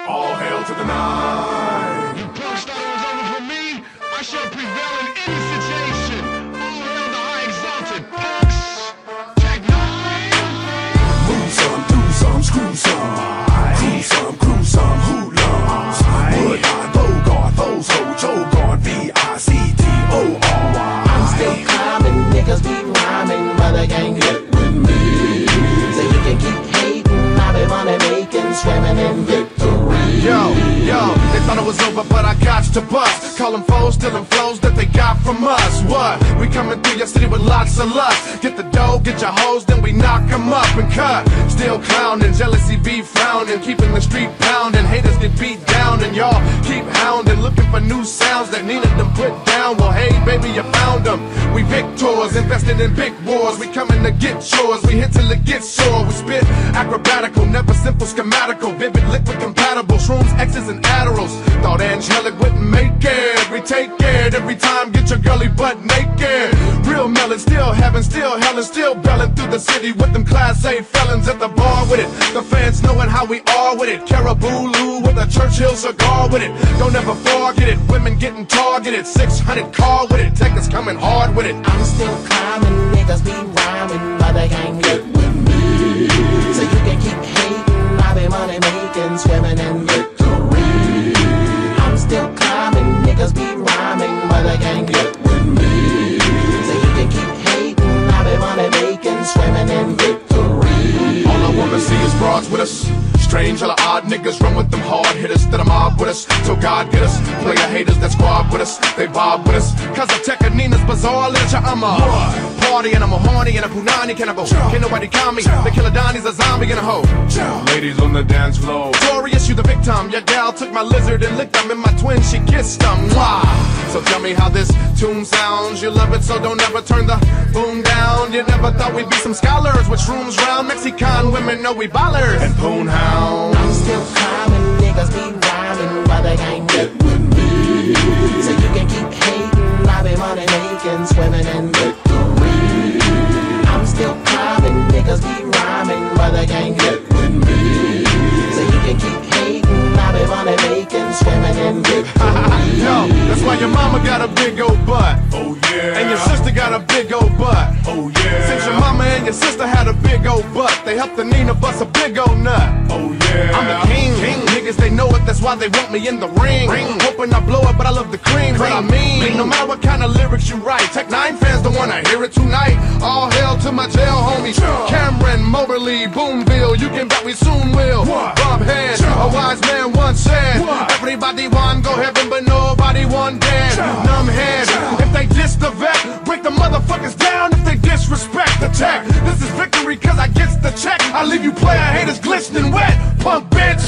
All hail to the nine. You punks thought it was over for me? I shall prevail in any situation. All hail the high exalted punks. Tech 9. Move some, do some, screw some. Crew some, crew some, hoodlums. Woodline, Bogart, those ho, Jogard, B-I-C-T-O-R-Y. I'm still climbing, niggas be rhyming, but they can't get with me. So you can keep hating, I be money making, swimming in victory. Yo, they thought it was over, but I got to bust. Call them foes, stealing flows that they got from us. What? We coming through your city with lots of lust. Get the dough, get your hoes, then we knock them up and cut. Still clowning, jealousy be frowning, keeping the street pounding. Haters get beat down, and y'all keep hounding, looking for new sounds that needed them put down. Well, hey, baby, you found them. We victors, invested in big wars. We coming to get yours. We hit till it gets sore. We spit acrobatical, never simple, schematical, vivid, liquid, compatible. Shrooms, X's, and Adderalls. Thought angelic wouldn't make it. We take it every time. Get your girly butt naked. Real melon, still heaven, still hell, and still belling through the city with them Class A felons at the bar with it. The fans knowing how we are with it. Caribou Lou with a Churchill cigar with it. Don't ever forget it. Women getting targeted. 600 car with it. Tech is coming hard with it. I'm still climbing, niggas be rhyming, but they can't get with me. So you can keep hating, I be money making, swimming in victory. I'm still climbing, niggas be rhyming, but they can't get with me. So you can keep hating, I be money making, swimming in victory. All I wanna see is broads with us. Strange, all the odd niggas run with them hard hitters that are mob with us. Till God get us. Player haters that squad with us. They bob with us. Cause I tech and Nina's bizarre literature. I'm a party and I'm a horny and a punani cannibal. Can't nobody calm me. The killer Donnie's a zombie and a hoe. Ladies on the dance floor. Notorious, you the victim. Your gal took my lizard and licked them. And my twin, she kissed them. Wow. So tell me how this tune sounds. You love it, so don't ever turn the boom down. You never thought we'd be some scholars with shrooms round. Mexican women know we ballers. And Poonhound. I'm still climbing, niggas be rhyming, but they can't get with me. So you can keep hating, I be money making, swimming in victory. I'm still climbing, niggas be rhyming, but they can't get with me. So you can keep hating, I be money making, swimming in victory. Yo, that's why your mama got a big old butt. Oh yeah. And your sister got a big old butt. Oh yeah. Since your mama and your sister had a big old butt, they helped the Nina bust a big old nut. Oh yeah. I'm the king. Niggas, they know it, that's why they want me in the ring. Hoping I blow it, but I love the cream. But I mean, no matter what kind of lyrics you write, Tech 9 fans don't wanna hear it tonight. All hail to my jail homies, Cameron, Moberly, Boomville. You can bet we soon will. Bob Head, a wise man once said, everybody want go heaven, but nobody want dead. Numb head, if they diss the vet, break the motherfuckers down if they disrespect the tech. This is victory cause I gets the check. I leave you player haters glistening wet, punk bitch.